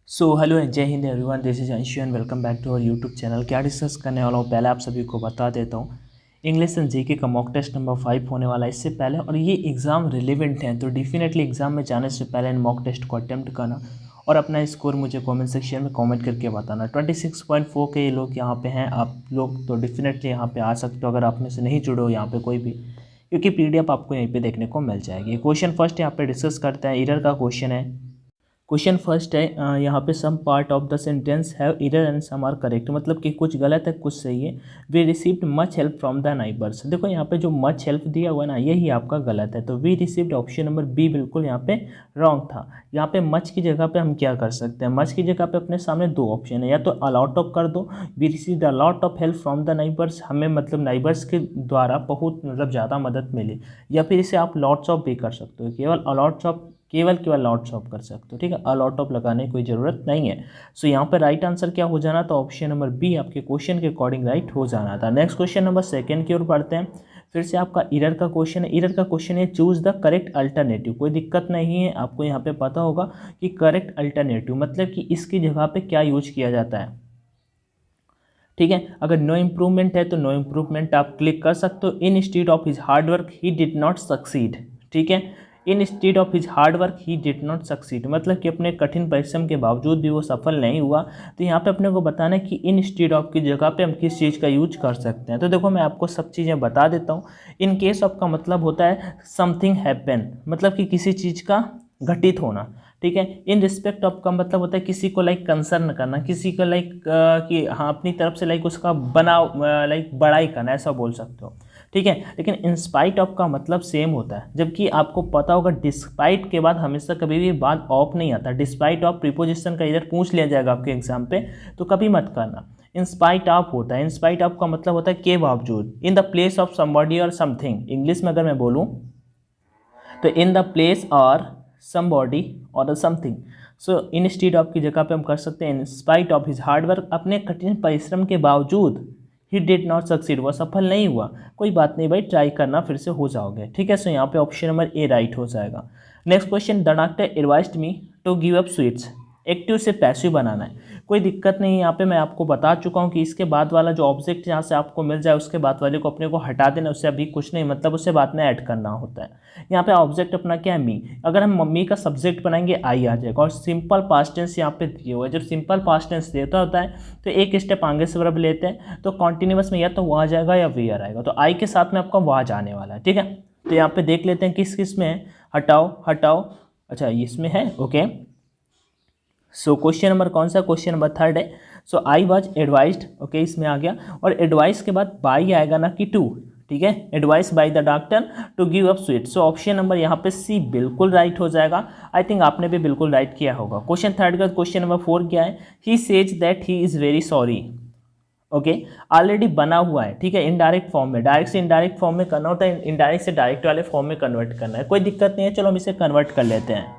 So hello Jai Hind everyone, this is Anshu and welcome back to our YouTube channel. क्या discuss करने वाला हूँ पहले आप सभी को बता देता हूँ। इंग्लिश एंड जीके का मॉक टेस्ट नंबर 5 होने वाला है इससे पहले, और ये एग्ज़ाम रिलेवेंट है तो डेफिनेटली एग्जाम में जाने से पहले इन मॉक टेस्ट को अटेम्प्ट करना और अपना स्कोर मुझे कमेंट सेक्शन में कमेंट करके बताना। 26.4 के ये लोग यहाँ पे हैं आप लोग, तो डेफिनेटली यहाँ पे आ सकते हो अगर आप में से नहीं जुड़े हो यहाँ पे कोई भी, क्योंकि पीडीएफ आपको यहीं पे देखने को मिल जाएगी। क्वेश्चन फर्स्ट यहाँ पे डिस्कस करते हैं। एरर का क्वेश्चन है। क्वेश्चन फर्स्ट है यहाँ पे some part of the sentence have error and some are correct, मतलब कि कुछ गलत है कुछ सही है। We received much help from the neighbours. देखो यहाँ पे जो मच हेल्प दिया हुआ है ना, यही आपका गलत है, तो we received option number B बिल्कुल यहाँ पे रॉन्ग था। यहाँ पे मच की जगह पे हम क्या कर सकते हैं, मच की जगह पे अपने सामने दो ऑप्शन है, या तो अलॉट ऑफ कर दो, we received a lot of help from the neighbours, हमें मतलब नाइबर्स के द्वारा बहुत मतलब ज़्यादा मदद मिली, या फिर इसे आप लॉट्स ऑफ भी कर सकते हो, केवल अलॉट्स ऑफ केवल लॉट्स ऑफ कर सकते हो, ठीक है। अलॉट ऑफ लगाने की कोई ज़रूरत नहीं है। सो यहाँ पे राइट आंसर क्या हो जाना था, ऑप्शन नंबर बी आपके क्वेश्चन के अकॉर्डिंग राइट हो जाना था। नेक्स्ट क्वेश्चन नंबर सेकंड की ओर पढ़ते हैं। फिर से आपका एरर का क्वेश्चन है। एरर का क्वेश्चन है चूज द करेक्ट अल्टरनेटिव। कोई दिक्कत नहीं है, आपको यहाँ पे पता होगा कि करेक्ट अल्टरनेटिव मतलब कि इसकी जगह पे क्या यूज किया जाता है, ठीक है। अगर नो इम्प्रूवमेंट है तो नो इम्प्रूवमेंट आप क्लिक कर सकते हो। Instead of his hard work he did not succeed, ठीक है। Instead of his hard work he did not succeed मतलब कि अपने कठिन परिश्रम के बावजूद भी वो सफल नहीं हुआ। तो यहाँ पे अपने को बताना है कि इन स्टीड ऑफ की जगह पे हम किस चीज़ का यूज कर सकते हैं। तो देखो मैं आपको सब चीज़ें बता देता हूँ। इन केस ऑफ का मतलब होता है समथिंग हैपन, मतलब कि किसी चीज़ का घटित होना, ठीक है। इन रिस्पेक्ट ऑफ का मतलब होता है किसी को लाइक कंसर्न करना, किसी को लाइक कि हाँ अपनी तरफ से लाइक उसका बनाव लाइक बड़ाई करना, ऐसा बोल सकते हो, ठीक है। लेकिन इंस्पाइट ऑफ का मतलब सेम होता है, जबकि आपको पता होगा डिस्पाइट के बाद हमेशा कभी भी बाद ऑफ नहीं आता। डिस्पाइट ऑफ प्रीपोजिशन का इधर पूछ लिया जाएगा आपके एग्जाम पे, तो कभी मत करना। इंस्पाइट ऑफ होता है, इंस्पाइट ऑफ का मतलब होता है के बावजूद। In the place of somebody और समथिंग, इंग्लिश में अगर मैं बोलूँ तो इन द प्लेस और समबॉडी और something. So in stead of की जगह पे हम कर सकते हैं in spite of his hard work, अपने कठिन परिश्रम के बावजूद ही डिड नॉट सक्सीड, वह सफल नहीं हुआ। कोई बात नहीं भाई, ट्राई करना फिर से हो जाओगे, ठीक है। सो यहाँ पे ऑप्शन नंबर ए राइट हो जाएगा। Next question, the doctor advised me to give up sweets. Active से पैसिव बनाना है, कोई दिक्कत नहीं है। यहाँ पे मैं आपको बता चुका हूँ कि इसके बाद वाला जो ऑब्जेक्ट यहाँ से आपको मिल जाए उसके बाद वाले को अपने को हटा देना, उससे अभी कुछ नहीं, मतलब उससे बाद में ऐड करना होता है। यहाँ पे ऑब्जेक्ट अपना क्या है, मी। अगर हम मम्मी का सब्जेक्ट बनाएंगे आई आ जाएगा, और सिंपल पास्ट टेंस यहाँ पे दिए हुआ है। जब सिंपल पास्ट टेंस देता होता है तो एक स्टेप आगे से वर्ब लेते हैं, तो कॉन्टिन्यूस में या तो वह जाएगा या वेयर आएगा, तो आई के साथ में आपका वह जाने वाला है, ठीक है। तो यहाँ पे देख लेते हैं किस किस में है। हटाओ हटाओ, अच्छा इसमें है, ओके। सो क्वेश्चन नंबर कौन सा, क्वेश्चन नंबर थर्ड है। सो आई वॉज एडवाइज्ड, ओके इसमें आ गया, और एडवाइस के बाद बाई आएगा ना कि टू, ठीक है। Advice by the doctor to give up sweet. So option number यहाँ पे सी बिल्कुल राइट हो जाएगा। आई थिंक आपने भी बिल्कुल राइट किया होगा। क्वेश्चन थर्ड का क्वेश्चन नंबर 4 क्या है, he says that he is very sorry, okay. Already बना हुआ है, ठीक है, इनडायरेक्ट फॉर्म में। डायरेक्ट से इनडायरेक्ट फॉर्म में करना होता है, इनडायरेक्ट से डायरेक्ट वाले फॉर्म में कन्वर्ट करना है, कोई दिक्कत नहीं है। चलो हम इसे कन्वर्ट कर लेते हैं।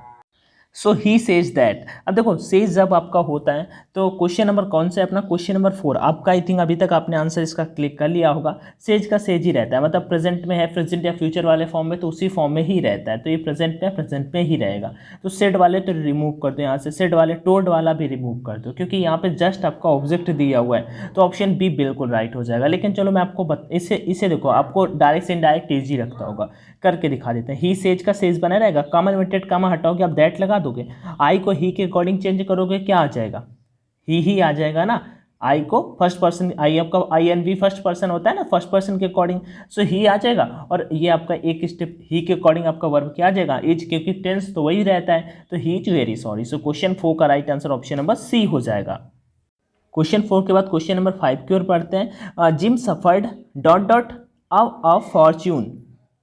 सो ही सेज दैट। अब देखो सेज जब आपका होता है तो क्वेश्चन नंबर कौन सा है अपना, क्वेश्चन नंबर 4 आपका। आई थिंक अभी तक आपने आंसर इसका क्लिक कर लिया होगा। सेज का सेज ही रहता है, मतलब प्रेजेंट में है, प्रेजेंट या फ्यूचर वाले फॉर्म में तो उसी फॉर्म में ही रहता है, तो ये प्रेजेंट में प्रेजेंट में ही रहेगा। तो सेड वाले तो रिमूव कर दो यहाँ से, सेड वाले टोल्ड वाला भी रिमूव कर दो, क्योंकि यहाँ पे जस्ट आपका ऑब्जेक्ट दिया हुआ है, तो ऑप्शन बी बिल्कुल राइट हो जाएगा। लेकिन चलो मैं आपको इसे देखो, आपको डायरेक्ट से इनडायरेक्ट ईजी रखता होगा, करके दिखा देते हैं। ही सेज का सेज बना रहेगा, कॉमा इन्वर्टेड कॉमा हटाओगे, आप दैट लगा दोगे, आई को ही के अकॉर्डिंग चेंज करोगे, क्या आ जाएगा, ही आ जाएगा ना। आई को फर्स्ट पर्सन, आई आपका I and we first person होता है ना, फर्स्ट पर्सन के अकॉर्डिंग, सो ही आ जाएगा। और ये आपका एक स्टेप ही के अकॉर्डिंग आपका वर्ब क्या आ जाएगा, इज, क्योंकि टेंस तो वही रहता है, तो he is very sorry. So question 4 का right answer option number C हो जाएगा। क्वेश्चन 4 के बाद क्वेश्चन नंबर 5 की ओर पढ़ते हैं। Jim suffered dot dot of fortune.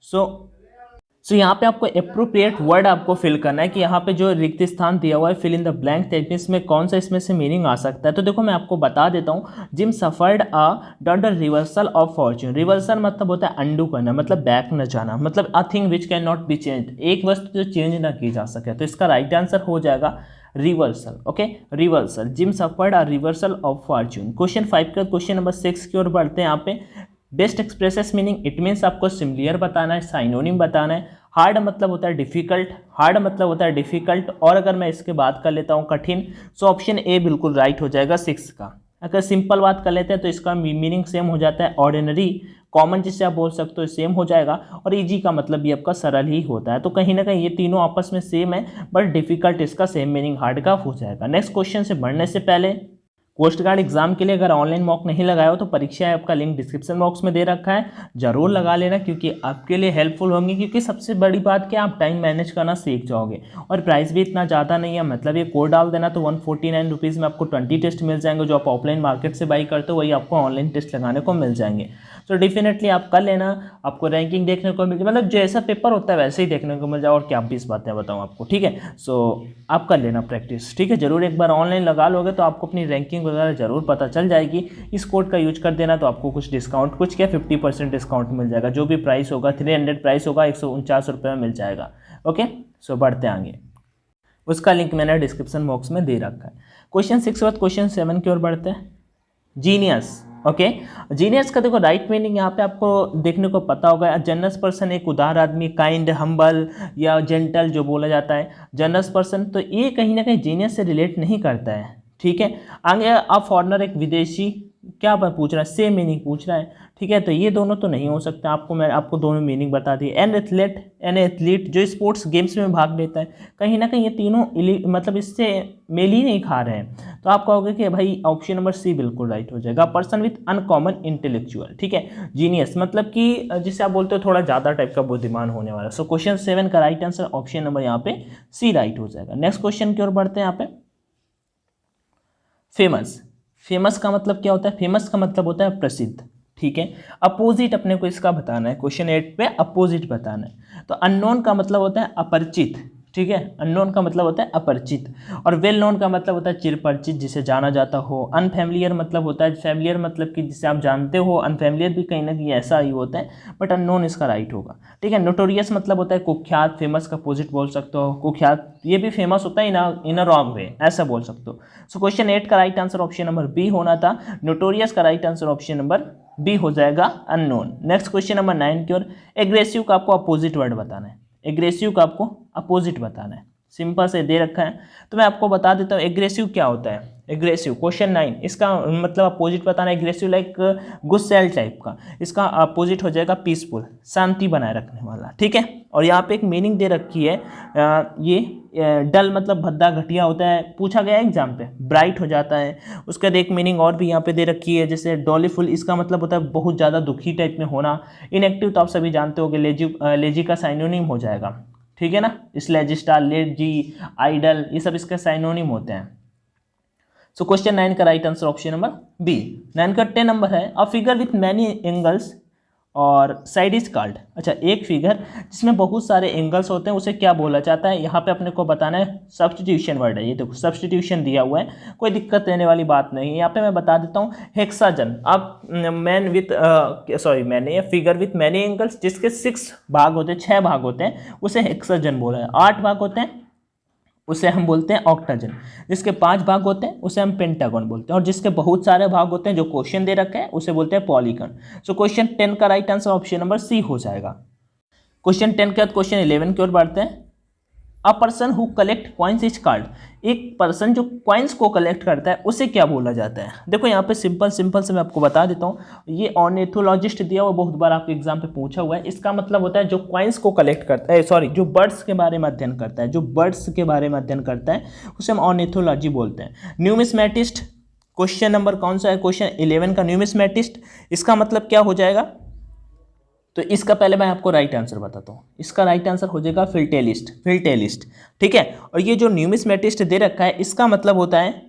So यहाँ पे आपको अप्रोप्रिएट वर्ड आपको फिल करना है कि यहाँ पे जो रिक्त स्थान दिया हुआ है fill in the blank techniques में कौन सा इसमें से मीनिंग आ सकता है। तो देखो मैं आपको बता देता हूँ। Gym suffered a dot the reversal of Fortune. Reversal मतलब होता है अंडू करना, मतलब बैक न जाना, मतलब a thing which can not be change, एक वस्तु जो चेंज ना की जा सके। तो इसका राइट आंसर हो जाएगा reversal, okay reversal. Gym suffered a reversal of Fortune. Question 5 का क्वेश्चन नंबर 6 की ओर बढ़ते हैं। यहाँ पे best expresses meaning, it means आपको सिमिलियर बताना है, साइनोनिम बताना है, हार्ड मतलब होता है डिफिकल्ट, हार्ड मतलब होता है डिफिकल्ट, और अगर मैं इसके बात कर लेता हूँ कठिन, सो ऑप्शन ए बिल्कुल राइट हो जाएगा 6 का। अगर सिंपल बात कर लेते हैं तो इसका मीनिंग सेम हो जाता है, ऑर्डिनरी, कॉमन जिससे आप बोल सकते हो सेम हो जाएगा, और इजी का मतलब भी आपका सरल ही होता है। तो कहीं ना कहीं ये तीनों आपस में सेम है, बट डिफिकल्ट इसका सेम मीनिंग हार्ड का हो जाएगा। नेक्स्ट क्वेश्चन से बढ़ने से पहले, कोस्ट गार्ड एग्जाम के लिए अगर ऑनलाइन मॉक नहीं लगाया हो तो परीक्षा ऐप का लिंक डिस्क्रिप्शन बॉक्स में दे रखा है, जरूर लगा लेना, क्योंकि आपके लिए हेल्पफुल होंगी। क्योंकि सबसे बड़ी बात क्या, आप टाइम मैनेज करना सीख जाओगे, और प्राइस भी इतना ज़्यादा नहीं है, मतलब ये कोड डाल देना तो 149 रुपीज़ में आपको 20 टेस्ट मिल जाएंगे। जो आप ऑफलाइन मार्केट से बाई करते हो वही आपको ऑनलाइन टेस्ट लगाने को मिल जाएंगे। तो डेफिनेटली आप कर लेना, आपको रैंकिंग देखने को मिल, मतलब जैसा पेपर होता है वैसे ही देखने को मिल जाए। और क्या 20 बातें बताऊँ आपको, ठीक है। सो आप कर लेना प्रैक्टिस, ठीक है। जरूर एक बार ऑनलाइन लगा लोगे तो आपको अपनी रैंकिंग वगैरह जरूर पता चल जाएगी। इस कोड का यूज कर देना तो आपको कुछ डिस्काउंट, कुछ क्या 50% डिस्काउंट मिल जाएगा। जो भी प्राइस होगा 300 प्राइस होगा 149 रुपये में मिल जाएगा। ओके, सो बढ़ते आगे, उसका लिंक मैंने डिस्क्रिप्शन बॉक्स में दे रखा है। क्वेश्चन 6 के बाद क्वेश्चन 7 की ओर बढ़ते हैं। Genius, okay. जीनियस का देखो राइट मीनिंग यहाँ पे आपको देखने को पता होगा। जनरस पर्सन एक उदार आदमी, काइंड, हम्बल या जेंटल जो बोला जाता है जनरस पर्सन, तो ये कहीं ना कहीं जीनियस से रिलेट नहीं करता है, ठीक है। आगे आप फॉरनर एक विदेशी, क्या पूछ रहा है, सेम मीनिंग पूछ रहा है, ठीक है। तो ये दोनों तो नहीं हो सकता, मैं आपको दोनों मीनिंग बता दी। एन एथलीट जो स्पोर्ट्स गेम्स में भाग लेता है, कहीं ना कहीं ये तीनों मतलब इससे मेल ही नहीं खा रहे हैं। तो आप कहोगे कि भाई ऑप्शन नंबर सी बिल्कुल राइट हो जाएगा, पर्सन विथ अनकॉमन इंटेलेक्चुअल, ठीक है। जीनियस मतलब कि जिसे आप बोलते हो थोड़ा ज़्यादा टाइप का बुद्धिमान होने वाला। सो क्वेश्चन 7 का राइट आंसर ऑप्शन नंबर यहाँ पे सी राइट हो जाएगा। नेक्स्ट क्वेश्चन की ओर बढ़ते हैं। यहाँ पे फेमस, फेमस का मतलब क्या होता है, फेमस का मतलब होता है प्रसिद्ध, ठीक है। अपोजिट अपने को इसका बताना है, क्वेश्चन 8 पे अपोजिट बताना है। तो अननोन का मतलब होता है अपरिचित, ठीक है। अननोन का मतलब होता है अपरिचित, और वेल नोन का मतलब होता है चिरपरिचित, जिसे जाना जाता हो। अनफैमिलियर मतलब होता है, फैमिलियर मतलब कि जिसे आप जानते हो, अनफैमिलियर भी कहीं ना कहीं ऐसा ही होता है, बट अननोन इसका राइट होगा, ठीक है। नोटोरियस मतलब होता है कुख्यात, फेमस का अपोजिट बोल सकते हो कुख्यात, ये भी फेमस होता है इन अ रॉन्ग वे, ऐसा बोल सकते हो। सो क्वेश्चन 8 का right answer option number B होना था, नोटोरियस का right answer option number B हो जाएगा अननोन। नेक्स्ट क्वेश्चन नंबर 9 की ओर, एग्रेसिव का आपको अपोजिट वर्ड बताना है, एग्रेसिव का आपको अपोजिट बताना है, सिंपल से दे रखा है तो मैं आपको बता देता हूँ एग्रेसिव क्या होता है। एग्रेसिव क्वेश्चन 9, इसका मतलब अपोजिट बताना है। एग्रेसिव लाइक गुस्सैल टाइप का, इसका अपोजिट हो जाएगा पीसफुल, शांति बनाए रखने वाला, ठीक है। और यहाँ पे एक मीनिंग दे रखी है, ये डल मतलब भद्दा घटिया होता है, पूछा गया एग्जाम पे, ब्राइट हो जाता है। उसका एक मीनिंग और भी यहाँ पे दे रखी है, जैसे डॉलीफुल, इसका मतलब होता है बहुत ज़्यादा दुखी टाइप में होना। इनएक्टिव तो आप सभी जानते हो कि लेजी का साइनोनिम हो जाएगा, ठीक है ना। स्लेजिस्टा, लेजी, आइडल, ये सब इसके साइनोनिम होते हैं। सो क्वेश्चन 9 का right answer option number B. 9 का 10 नंबर है, a figure with many angles और साइड इज कॉल्ड। अच्छा, एक फिगर जिसमें बहुत सारे एंगल्स होते हैं उसे क्या बोला जाता है। यहाँ पे अपने को बताना है, सब्स्टिट्यूशन वर्ड है ये, देखो सब्स्टिट्यूशन दिया हुआ है, कोई दिक्कत देने वाली बात नहीं है। यहाँ पे मैं बता देता हूँ हेक्साजन। अब मैन विथ मैन ये फिगर विथ मैनी एंगल्स जिसके 6 भाग होते हैं, 6 भाग होते हैं, उसे हेक्साजन बोला है। 8 भाग होते हैं उसे हम बोलते हैं ऑक्टाजन, जिसके 5 भाग होते हैं उसे हम पेंटागन बोलते हैं, और जिसके बहुत सारे भाग होते हैं जो क्वेश्चन दे रखे हैं उसे बोलते हैं पॉलीगन। सो क्वेश्चन 10 का right answer option number C हो जाएगा। क्वेश्चन 10 के बाद क्वेश्चन 11 की ओर बढ़ते हैं। A person who collect coins is called, एक पर्सन जो कॉइन्स को कलेक्ट करता है उसे क्या बोला जाता है। देखो यहाँ पे सिंपल से मैं आपको बता देता हूँ, ये ऑर्निथोलॉजिस्ट दिया हुआ, बहुत बार आपके एग्जाम पे पूछा हुआ है। इसका मतलब होता है जो कॉइन्स को कलेक्ट करता है, जो बर्ड्स के बारे में अध्ययन करता है, जो बर्ड्स के बारे में अध्ययन करता है उसे हम ऑर्निथोलॉजी बोलते हैं। न्यूमिस्मेटिस्ट, क्वेश्चन नंबर कौन सा है, क्वेश्चन 11 का न्यूमिस्मेटिस्ट, इसका मतलब क्या हो जाएगा। तो इसका पहले मैं आपको राइट आंसर बताता हूँ, इसका राइट आंसर हो जाएगा फिल्टेलिस्ट, ठीक है। और ये जो न्यूमिस्मेटिस्ट दे रखा है इसका मतलब होता है,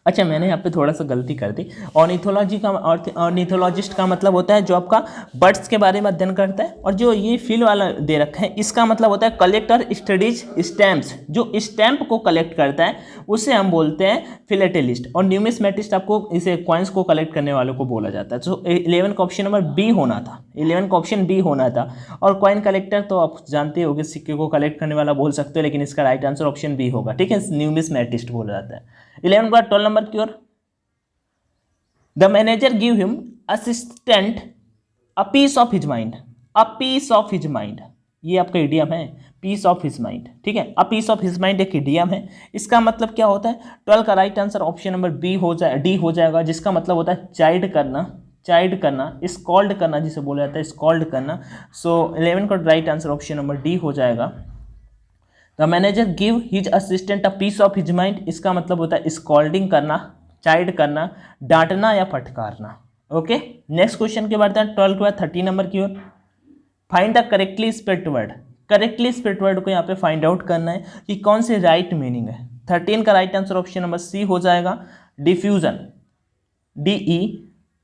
अच्छा मैंने यहाँ पे थोड़ा सा गलती कर दी, ऑर्निथोलॉजिस्ट का मतलब होता है जो आपका बर्ड्स के बारे में अध्ययन करता है, और जो ये फील वाला दे रखा है इसका मतलब होता है कलेक्टर स्टडीज स्टैम्प्स, जो स्टैम्प को कलेक्ट करता है उसे हम बोलते हैं फिलेटेलिस्ट। और न्यूमिस्मेटिस्ट आपको इसे कॉइन्स को कलेक्ट करने वालों को बोला जाता है। तो 11 का ऑप्शन नंबर बी होना था, 11 का ऑप्शन बी होना था। और कॉइन कलेक्टर तो आप जानते होगे, सिक्के को कलेक्ट करने वाला बोल सकते हो, लेकिन इसका राइट आंसर ऑप्शन बी होगा, ठीक है, न्यूमिस्मेटिस्ट बोला जाता है। 11 का 12 नंबर की ओर, the manager give him assistant a piece of his mind, a piece of his mind, ये आपका इडियम है, पीस ऑफ हिज माइंड, ठीक है। अब पीस ऑफ हिज माइंड एक इडियम है, इसका मतलब क्या होता है, 12 का right answer option number B हो जाए, डी हो जाएगा, जिसका मतलब होता है चाइल्ड करना, स्कॉल्ड करना जिसे बोला जाता है, स्कॉल्ड करना। सो 11 का right answer option number D हो जाएगा। The manager give his assistant a piece of his mind, इसका मतलब होता है स्कॉल्डिंग करना, चाइल्ड करना, डांटना या फटकारना। ओके, नेक्स्ट क्वेश्चन के बाद 12 के बाद 30 नंबर की ओर। Find the correctly spelled word, correctly spelled word को यहाँ पे फाइंड आउट करना है कि कौन से राइट मीनिंग है। 13 का right answer option number C हो जाएगा, डिफ्यूजन,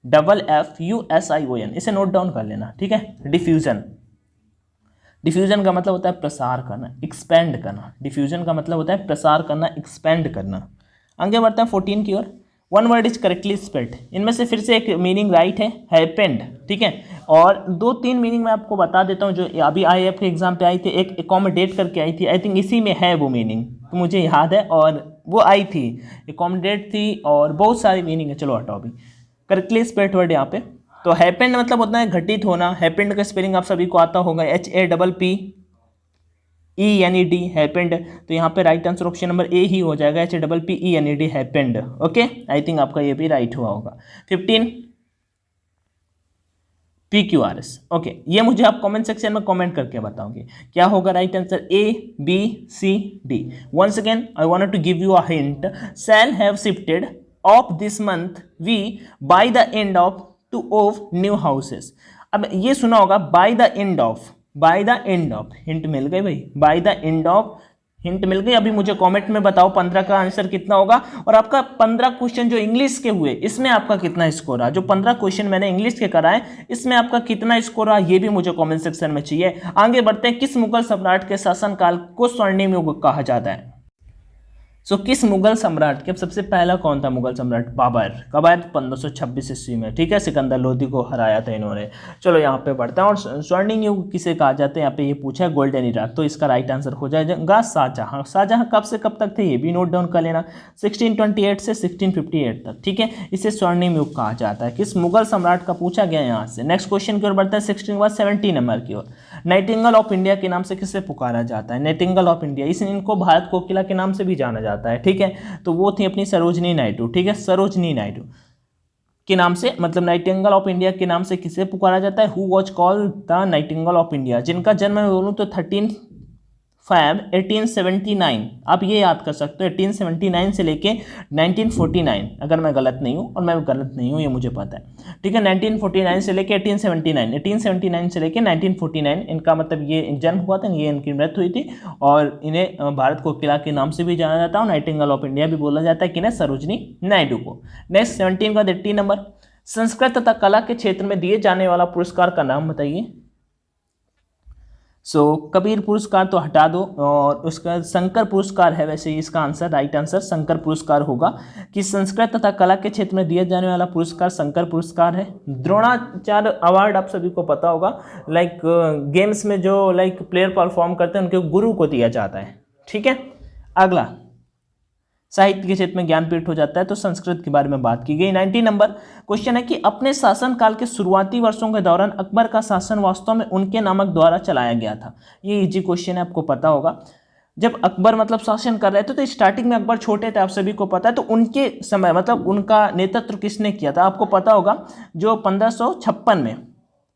DEFFUSION, इसे नोट डाउन कर लेना, ठीक है। डिफ्यूजन, डिफ्यूजन का मतलब होता है प्रसार करना, एक्सपेंड करना। डिफ्यूजन का मतलब होता है प्रसार करना, एक्सपेंड करना। आगे बढ़ते हैं 14 की ओर। One word is correctly spelled, इनमें से फिर से एक मीनिंग राइट है, हैपेंड, ठीक है। और 2-3 मीनिंग मैं आपको बता देता हूँ जो अभी IAF के एग्जाम पे आई थी, एक एकोमोडेट करके आई थी, आई थिंक इसी में है वो मीनिंग, तो मुझे याद है, और वो आई थी, एकोमोडेट थी, और बहुत सारी मीनिंग है। चलो हटाओ अभी, करेक्टली स्पेल्ड वर्ड यहाँ पे। तो हैपेंड मतलब होता है घटित होना, हैपेंड का स्पेलिंग आप सभी को आता होगा, HAPPENED, हैपेंड। तो यहाँ पे right answer option number A ही हो जाएगा, HAPPENED, happened. Okay, I think आपका ये भी राइट हुआ होगा। 15 PQRS, ओके, ये मुझे आप कमेंट सेक्शन में कमेंट करके बताओगे क्या होगा right answer, ABCD। Once again I wanted to give you a hint, shall have shifted of this month we by the end of 2 of new houses. अब ये सुना होगा by the end of, by the end of, hint मिल गई भाई, by the end of, hint मिल गई। अभी मुझे कमेंट में बताओ 15 का आंसर कितना होगा, और आपका 15 क्वेश्चन जो इंग्लिश के हुए इसमें आपका कितना स्कोर रहा, जो 15 क्वेश्चन मैंने इंग्लिश के कराए इसमें आपका कितना स्कोर रहा, ये भी मुझे कमेंट सेक्शन में चाहिए। आगे बढ़ते हैं, किस मुगल सम्राट के शासनकाल को स्वर्णिम युग कहा जाता है। सो किस मुगल सम्राट के, सबसे पहला कौन था मुगल सम्राट, बाबर, कब आया 1526 ईस्वी में, ठीक है, सिकंदर लोदी को हराया था इन्होंने। चलो यहाँ पे बढ़ते हैं, और स्वर्णिम युग किसे कहा जाता है, यहाँ पे ये पूछा है गोल्डन इरा, तो इसका राइट आंसर हो जाएगा शाहजहां। शाहजहां कब से कब तक थे ये भी नोट डाउन कर लेना, 1628 से 1658 तक, ठीक है, इसे स्वर्णिम युग कहा जाता है। किस मुगल सम्राट का पूछा गया यहाँ से। नेक्स्ट क्वेश्चन की ओर बढ़ते हैं, 16 के बाद 17 नंबर की ओर। नाइटिंगेल ऑफ इंडिया के नाम से किसे पुकारा जाता है, नाइटिंगेल ऑफ इंडिया, इनको भारत कोकिला के नाम से भी जाना जाता है, ठीक है। तो वो थी अपनी सरोजनी नायडू, ठीक है, सरोजनी नायडू के नाम से, मतलब नाइटिंगेल ऑफ इंडिया के नाम से किसे पुकारा जाता है, who was called the Nightingale of India, जिनका जन्म मैं बोलूँ तो 13 फैब 1879, आप ये याद कर सकते हो, 1879 से लेके 1949, अगर मैं गलत नहीं हूँ, और मैं गलत नहीं हूँ ये मुझे पता है, ठीक है। 1949 से लेके 1879 से लेके 1949 इनका मतलब ये जन्म हुआ था, ये इनकी मृत्यु हुई थी, और इन्हें भारत कोकिला के नाम से भी जाना जाता है, नाइटिंगेल ऑफ इंडिया भी बोला जाता है कि ना, सरोजनी नायडू को। नेक्स्ट 17 का 18 नंबर, संस्कृत तथा कला के क्षेत्र में दिए जाने वाला पुरस्कार का नाम बताइए। सो कबीर पुरस्कार तो हटा दो, और उसका शंकर पुरस्कार है, वैसे इसका आंसर, राइट आंसर शंकर पुरस्कार होगा, कि संस्कृत तथा कला के क्षेत्र में दिया जाने वाला पुरस्कार शंकर पुरस्कार है। द्रोणाचार्य अवार्ड आप सभी को पता होगा, लाइक गेम्स में जो लाइक प्लेयर परफॉर्म करते हैं उनके गुरु को दिया जाता है, ठीक है। अगला साहित्य के क्षेत्र में ज्ञानपीठ हो जाता है, तो संस्कृत के बारे में बात की गई। 90 नंबर क्वेश्चन है कि अपने शासनकाल के शुरुआती वर्षों के दौरान अकबर का शासन वास्तव में उनके नामक द्वारा चलाया गया था। ये इजी क्वेश्चन है, आपको पता होगा। जब अकबर मतलब शासन कर रहे थे, तो स्टार्टिंग में अकबर छोटे थे, आप सभी को पता है, तो उनके समय मतलब उनका नेतृत्व किसने किया था, आपको पता होगा, जो 1556 में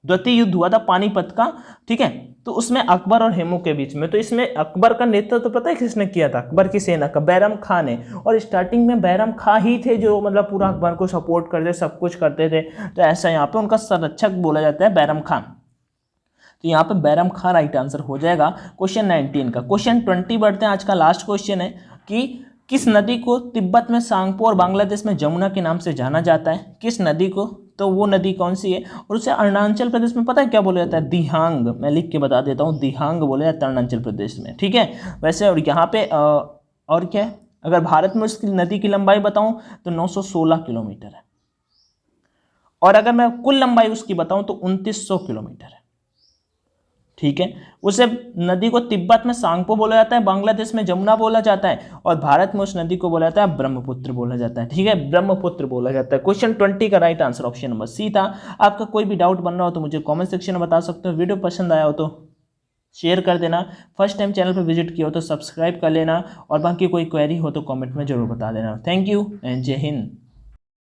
द्वितीय युद्ध हुआ था पानीपत का, ठीक है, तो उसमें अकबर और हेमू के बीच में, तो इसमें अकबर का नेतृत्व तो पता है किसने किया था, अकबर की सेना का, बैरम खां ने। और स्टार्टिंग में बैरम खां ही थे जो मतलब पूरा अकबर को सपोर्ट करते, सब कुछ करते थे, तो ऐसा यहाँ पे उनका संरक्षक बोला जाता है बैरम खां, तो यहाँ पे बैरम खां राइट आंसर हो जाएगा क्वेश्चन 19 का। क्वेश्चन 20 बढ़ते हैं, आज का लास्ट क्वेश्चन है कि किस नदी को तिब्बत में सांगपो और बांग्लादेश में जमुना के नाम से जाना जाता है, किस नदी को, तो वो नदी कौन सी है, और उसे अरुणाचल प्रदेश में पता है क्या बोला जाता है, दिहांग, मैं लिख के बता देता हूँ, दिहांग बोला जाता है अरुणाचल प्रदेश में, ठीक है। वैसे और यहाँ पे और क्या है, अगर भारत में उसकी नदी की लंबाई बताऊँ तो 916 किलोमीटर है, और अगर मैं कुल लंबाई उसकी बताऊँ तो 2900 किलोमीटर है, ठीक है। उसे नदी को तिब्बत में सांगपो बोला जाता है, बांग्लादेश में जमुना बोला जाता है, और भारत में उस नदी को बोला जाता है ब्रह्मपुत्र बोला जाता है, ठीक है, ब्रह्मपुत्र बोला जाता है। क्वेश्चन 20 का right answer option number C था। आपका कोई भी डाउट बन रहा हो तो मुझे कमेंट सेक्शन में बता सकते हो, वीडियो पसंद आया हो तो शेयर कर देना। फर्स्ट टाइम चैनल पर विजिट किया हो तो सब्सक्राइब कर लेना, और बाकी कोई क्वेरी हो तो कमेंट में ज़रूर बता देना। थैंक यू एंड जय हिंद।